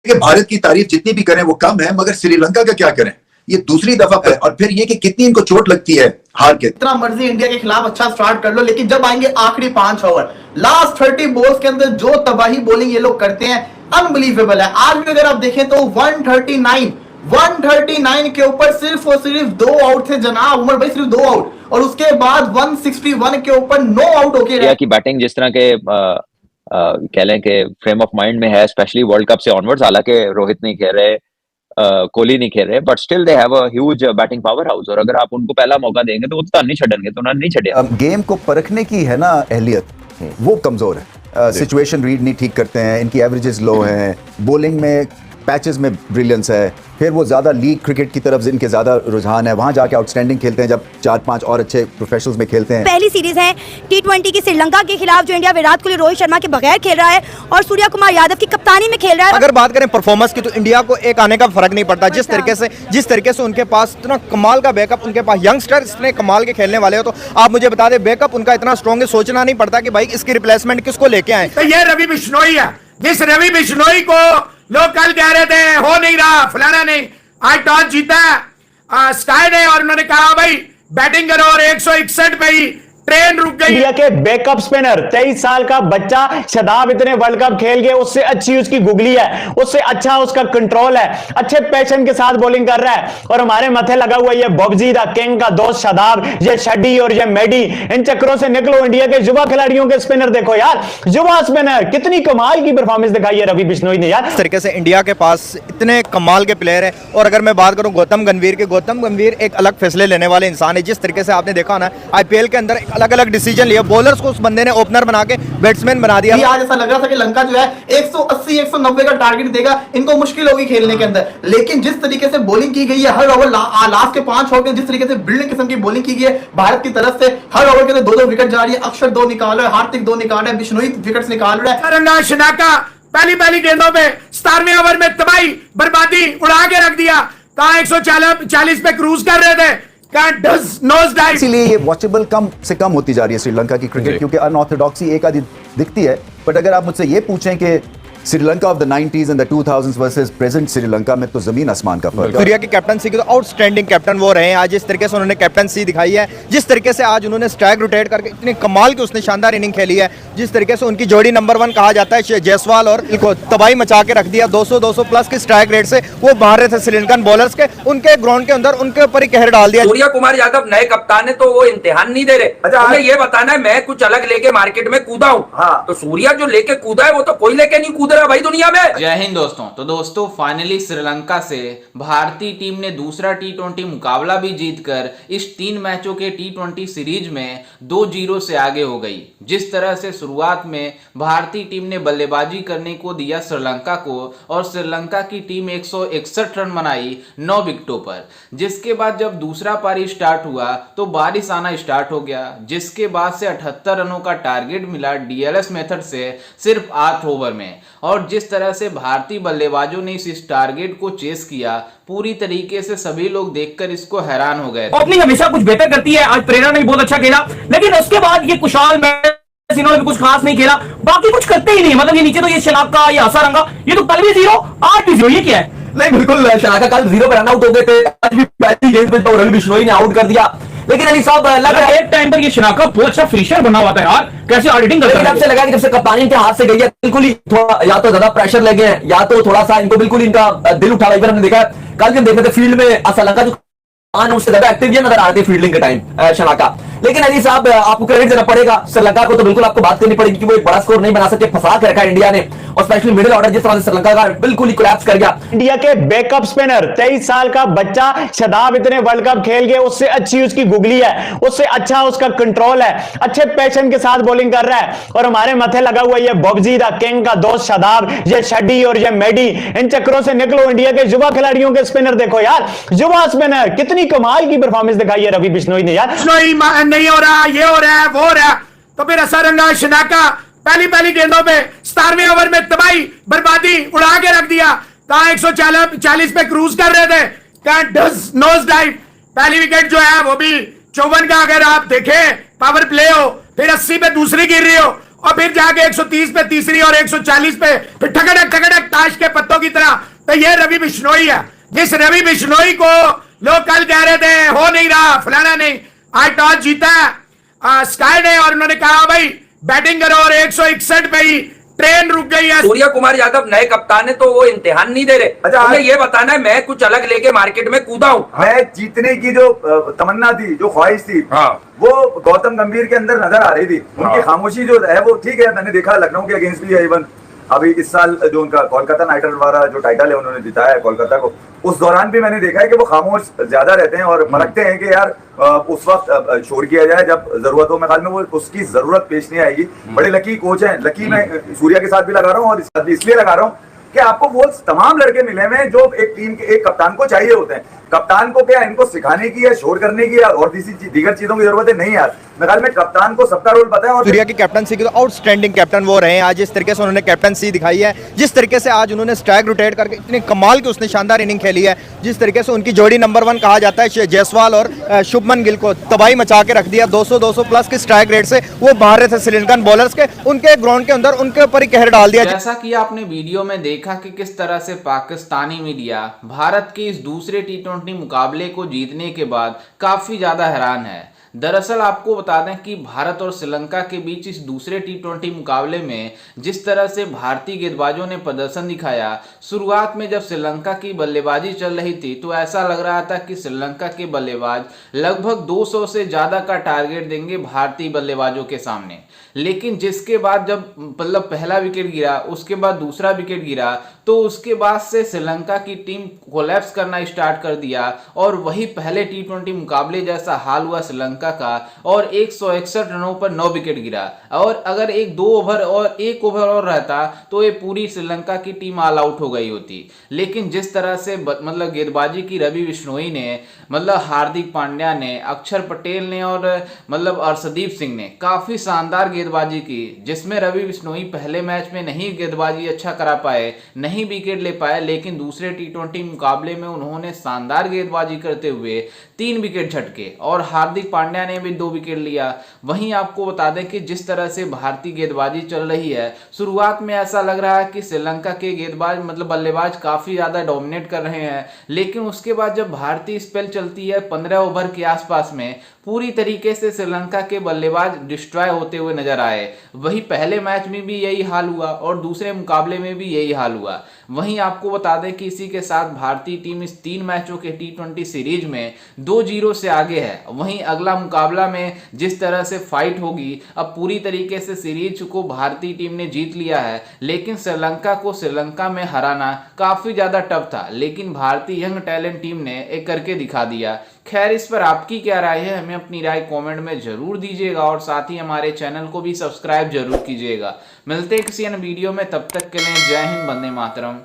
कि भारत की तारीफ जितनी भी करें वो कम है, मगर श्रीलंका का क्या करें, ये दूसरी दफा है। और फिर ये कि कितनी इनको चोट लगती है हार के। इतना मर्जी इंडिया के खिलाफ अच्छा स्टार्ट कर लो, लेकिन जब आएंगे आखिरी 5 ओवर, लास्ट 30 बॉल्स के अंदर जो तबाही बॉलिंग ये लोग करते हैं, अनबिलीवेबल है। आज भी अगर आप देखें तो 139 के ऊपर सिर्फ और सिर्फ 2 आउट थे जनाब उमर भाई, सिर्फ 2 आउट, और उसके बाद 161 के ऊपर 9 आउट होके इंडिया की बैटिंग जिस तरह के कह लें कि फ्रेम ऑफ माइंड में है, स्पेशली वर्ल्ड कप से ऑनवर्ड्स, हालांकि रोहित नहीं खेल रहे, कोहली नहीं खेल रहे, but still they have a huge batting power house, और अगर आप उनको पहला मौका देंगे तो वो तो नहीं छड़ेंगे, तो उन्होंने नहीं छड़े। गेम को परखने की है ना एहलियत, वो कमजोर है। सिचुएशन रीड नहीं ठीक करते हैं, इनकी एवरेजेस लो हैं, बॉलिंग में पैचेस में ब्रिलियंस है, फिर वो ज़्यादा लीग क्रिकेट की तरफ इनके ज़्यादा रुझान है, वहाँ जाके आउटस्टैंडिंग खेलते हैं जब 4-5 और अच्छे प्रोफेशनल्स में खेलते हैं। पहली सीरीज है T20 की श्रीलंका के खिलाफ, जो इंडिया विराट कोहली रोहित शर्मा के बगैर खेल रहा है और सूर्या कुमार यादव की कप्तानी में खेल रहा है। अगर बात करें परफॉर्मेंस की तो इंडिया को एक आने का फर्क नहीं पड़ता। जिस तरीके से उनके पास इतना कमाल का बैकअप, उनके पास यंगस्टर इतने कमाल के खेलने वाले हो, तो आप मुझे बता दें बैकअप उनका इतना स्ट्रॉन्ग है, सोचना नहीं पड़ता कि भाई इसकी रिप्लेसमेंट किसको लेके आए। तो ये रवि बिश्नोई है, जिस रवि बिश्नोई को लोग कल कह रहे थे हो नहीं रहा, फलाना नहीं, आज टॉस जीता स्काई ने और उन्होंने कहा भाई बैटिंग करो, और 161 पे ही ट्रेन रुक गई। इंडिया के बैकअप स्पिनर 23 साल का बच्चा शादाब इतने वर्ल्ड कप खेल गए, उससे अच्छी उसकी गुगली है, उससे अच्छा उसका कंट्रोल है, अच्छे पैशन के साथ बॉलिंग कर रहा है, और हमारे माथे लगा हुआ ये बॉबजी दा किंग का दोस्त शादाब, ये शड्डी और ये मेडी, इन चक्करों से निकलो। इंडिया के युवा खिलाड़ियों के स्पिनर देखो यार, युवा स्पिनर कितनी कमाल की परफॉर्मेंस दिखाई है रवि बिश्नोई ने यार। इस तरीके से इंडिया के पास इतने कमाल के प्लेयर है, और अगर मैं बात करूं गौतम गंभीर एक अलग फैसले लेने वाले इंसान है। जिस तरीके से आपने देखा ना IPL के अंदर अलग अलग डिसीजन लिया, बॉलर्स को उस बंदे ने ओपनर बना के बैट्समैन बना दिया। आज ऐसा लग रहा था कि लंका जो है 180-190 का टारगेट देगा, इनको मुश्किल होगी खेलने के अंदर, लेकिन जिस तरीके से बॉलिंग की गई है हर ओवर, लास्ट के 5 ओवर, जिस तरीके से बिल्डिंग किस्म की बॉलिंग की गई है भारत की तरफ से, हर ओवर के अंदर 2-2 विकेट जा रही है। अक्षर 2 निकाल रहा है, हार्दिक 2 निकाल रहा है, बिश्नोई विकेट्स निकाल रहा है। रंगा शनाका पहली गेंदों में 17वें ओवर में तबाही बर्बादी उड़ा के रख दिया। कहां 140 पे क्रूज कर रहे थे, इसीलिए ये वॉचेबल कम से कम होती जा रही है श्रीलंका की क्रिकेट, क्योंकि अनऑर्थोडॉक्सी एक आधी दिखती है। बट अगर आप मुझसे ये पूछें कि Sri Lanka of the 90s and the 2000s versus present Sri Lanka में, तो जमीन आसमान का फर्क है। इंडिया की कैप्टनसी के तो आउटस्टैंडिंग कैप्टन वो रहे हैं। आज जिस तरीके से उन्होंने कैप्टनसी दिखाई है, जिस तरीके से आज उन्होंने स्ट्राइक रोटेट करके इतनी कमाल की उसने शानदार इनिंग खेली है, जिस तरीके से उनकी जोड़ी नंबर 1 कहा जाता है जायसवाल, और इनको तबाही मचा के रख दिया। 200 प्लस की स्ट्राइक रेट से वो मार रहे थे श्रीलंकन बॉलर्स के, उनके ग्राउंड के अंदर उनके ऊपर ही कहर डाल दिया। सूर्या कुमार यादव नए कप्तान है तो वो इम्तिहान नहीं दे रहे। अच्छा, हमें ये बताना है मैं कुछ अलग लेके मार्केट में कूदा हूँ। हाँ। तो सूर्या जो लेके कूदा है वो तो कोई लेके नहीं कूद रहा भाई दुनिया में। जय हिंद दोस्तों। तो दोस्तों फाइनली श्रीलंका से भारतीय टीम ने दूसरा T20 मुकाबला भी जीतकर इस 3 मैचों के T20 सीरीज में 2-0 से आगे हो गई। जिस तरह से शुरुआत में भारतीय टीम ने बल्लेबाजी करने को दिया श्रीलंका को, और श्रीलंका की टीम 161 रन बनाई 9 विकेटों पर, जिसके बाद जब दूसरा पारी स्टार्ट हुआ तो बारिश आना स्टार्ट हो गया, जिसके बाद से 78 रनों का टारगेट मिला DLS मेथड से सिर्फ 8 ओवर में। और जिस तरह से भारतीय बल्लेबाजों ने इस टारगेट को चेस किया, पूरी तरीके से सभी लोग देखकर इसको हैरान हो गए। ओपनिंग हमेशा कुछ बेहतर करती है, आज प्रेरणा ने भी बहुत अच्छा खेला, लेकिन उसके बाद ये कुशाल मैच इन्होंने भी कुछ खास नहीं खेला, बाकी कुछ करते ही नहीं। मतलब ये नीचे तो ये शनाका, ये हसारंगा, ये तो कल भी 0 आज भी 0, ये क्या है? नहीं बिल्कुल, शनाका कल 0 पर रन आउट हो गए थे, आज भी पहली गेंद पे तो रवि बिश्नोई ने आउट कर दिया। लेकिन अली साहब लगा एक टाइम पर ये शनाका बहुत अच्छा फिनिशर बना हुआ था यार, कैसे ऑडिटिंग करता है। जब से लगा कि जब से कप्तानी के हाथ से गई है, बिल्कुल ही थोड़ा या तो ज्यादा प्रेशर लगे हैं, या तो थोड़ा सा इनको बिल्कुल इनका दिल उठा रहा है। हमने देखा कल जब देख रहे थे फील्ड में श्रीलंका जो उससे ज्यादा एक्टिव नजर आ रहे थे फील्डिंग के टाइम शनाका। लेकिन अली साहब आपको क्रेडिट देना पड़ेगा श्रीलंका को, तो बिल्कुल आपको बात करनी पड़ेगी कि वो एक बड़ा स्कोर नहीं बना सके, फंसा के रखा इंडिया ने, और स्पेशली मिडिल ऑर्डर जिस तरह से श्रीलंका का बिल्कुल ही कोलैप्स कर गया। इंडिया के बैकअप स्पिनर 23 साल का बच्चा शादाब इतने वर्ल्ड कप खेल गए, उससे अच्छी उसकी गुगली है, उससे अच्छा उसका कंट्रोल है, अच्छे पैशन के साथ बॉलिंग कर रहा है, और हमारे माथे लगा हुआ ये बॉबजी दा किंग का दोस्त शादाब, ये शड्डी और ये मेडी, इन चक्करों से निकलो। इंडिया के युवा खिलाड़ियों के स्पिनर देखो यार, युवा स्पिनर कितनी कमाल की परफॉर्मेंस दिखाई है रवि बिश्नोई ने यार। नहीं हो रहा, ये हो रहा है, वो हो रहा है, तो फिर असरंगा शनाका पहली गेंदों में 17वें ओवर में तबाही बर्बादी उड़ा के रख दिया। कहां 140 पे क्रूज कर रहे थे, कहां नोज डाइव। पहली विकेट जो है वो भी 54 का, अगर आप देखें पावर प्ले हो, फिर 80 पे दूसरी गिर रही हो, और फिर जाके 130 पे तीसरी और 140 पे फिर ठगड़क ताश के पत्तों की तरह। तो ये रवि बिश्नोई है, जिस रवि बिश्नोई को लोग कल कह रहे थे हो नहीं रहा, फलाना नहीं, आज टॉस जीता स्काई ने और उन्होंने कहा भाई बैटिंग करो और 161 पे ही ट्रेन रुक गई है। सूर्या कुमार यादव नए कप्तान है तो वो इम्तिहान नहीं दे रहे। अच्छा, हमें ये बताना है मैं कुछ अलग लेके मार्केट में कूदा हूँ। मैच जीतने की जो तमन्ना थी, जो ख्वाहिश थी, वो गौतम गंभीर के अंदर नजर आ रही थी। उनकी खामोशी जो है वो ठीक है, मैंने देखा लखनऊ के अगेंस्ट भी है। इवन अभी इस साल जो उनका कोलकाता नाइट राइडर्स वाला जो टाइटल है उन्होंने जिताया है कोलकाता को, उस दौरान भी मैंने देखा है कि वो खामोश ज्यादा रहते हैं और परखते हैं कि यार उस वक्त छोड़ किया जाए जब जरूरत हो। मैं ख्याल में वो उसकी जरूरत पेश नहीं आएगी। बड़े लकी कोच हैं, लकी मैं सूर्या के साथ भी लगा रहा हूँ और इस साथ भी इसलिए लगा रहा हूँ कि आपको वो तमाम लड़के मिले हुए हैं जो एक टीम के एक कप्तान को चाहिए होते हैं। कप्तान को क्या इनको सिखाने की या शोर करने की या और दीगर चीजों की जरूरत है? नहीं यार, मेरे ख्याल में कप्तान को सबका रोल पता है। और सूर्या की कैप्टनसी की तो आउटस्टैंडिंग कैप्टन वो रहे हैं। आज जिस तरीके से उन्होंने कैप्टनसी दिखाई है, जिस तरीके से आज उन्होंने स्ट्राइक रोटेट करके इतनी कमाल की उसने शानदार इनिंग खेली है, जिस तरीके से उनकी जोड़ी नंबर 1 कहा जाता है जायसवाल और शुभमन गिल को तबाही मचा के रख दिया। 200 प्लस के स्ट्राइक रेट से वो बाहर रहे थे श्रीलंकन बॉलर्स के, उनके ग्राउंड के अंदर उनके ऊपर ही कहर डाल दिया। जैसा कि आपने वीडियो में देखा कि किस तरह से पाकिस्तानी मीडिया भारत के इस दूसरे टी20 मुकाबले को जीतने के बाद काफी ज्यादा हैरान है। दरअसल आपको बता दें कि भारत और श्रीलंका के बीच इस दूसरे टी20 मुकाबले में जिस तरह से भारतीय गेंदबाजों ने प्रदर्शन दिखाया, शुरुआत में जब श्रीलंका की बल्लेबाजी चल रही थी तो ऐसा लग रहा था कि श्रीलंका के बल्लेबाज लगभग 200 से ज़्यादा का टारगेट देंगे भारतीय बल्लेबाजों के सामने। लेकिन जिसके बाद जब मतलब पहला विकेट गिरा, उसके बाद दूसरा विकेट गिरा, तो उसके बाद से श्रीलंका की टीम कोलैप्स करना स्टार्ट कर दिया और वही पहले टी20 मुकाबले जैसा हाल हुआ श्रीलंका का और 161 रनों पर 9 विकेट गिरा। और अगर एक ओवर और रहता तो ये पूरी श्रीलंका की टीम ऑल आउट हो गई होती। लेकिन जिस तरह से मतलब गेंदबाजी की रवि बिश्नोई ने, मतलब हार्दिक पांड्या ने, अक्षर पटेल ने और मतलब अर्शदीप सिंह ने काफी शानदार गेंदबाजी की, जिसमें रवि बिश्नोई पहले मैच में नहीं गेंदबाजी अच्छा करा पाए, नहीं विकेट ले पाए, लेकिन दूसरे टी20 मुकाबले में उन्होंने शानदार गेंदबाजी करते हुए 3 विकेट झटके और हार्दिक पांड्या ने भी 2 विकेट लिया। वहीं आपको बता दें कि जिस तरह से भारतीय गेंदबाजी चल रही है, शुरुआत में ऐसा लग रहा है कि श्रीलंका के गेंदबाज मतलब बल्लेबाज काफी ज्यादा डोमिनेट कर रहे हैं, लेकिन उसके बाद जब भारतीय स्पेल चलती है 15 ओवर के आसपास में, पूरी तरीके से श्रीलंका के बल्लेबाज डिस्ट्रॉय होते हुए नजर आए। वही पहले मैच में भी यही हाल हुआ और दूसरे मुकाबले में भी यही हाल हुआ। वहीं आपको बता दें कि इसी के साथ भारतीय टीम इस 3 मैचों के टी20 सीरीज में 2-0 से आगे है। वहीं अगला मुकाबला में जिस तरह से फाइट होगी, अब पूरी तरीके से सीरीज को भारतीय टीम ने जीत लिया है, लेकिन श्रीलंका को श्रीलंका में हराना काफी ज्यादा टफ था, लेकिन भारतीय यंग टैलेंट टीम ने एक करके दिखा दिया। खैर, इस पर आपकी क्या राय है, हमें अपनी राय कमेंट में जरूर दीजिएगा और साथ ही हमारे चैनल को भी सब्सक्राइब जरूर कीजिएगा। मिलते हैं किसी अन्य वीडियो में, तब तक के लिए जय हिंद, वंदे मातरम।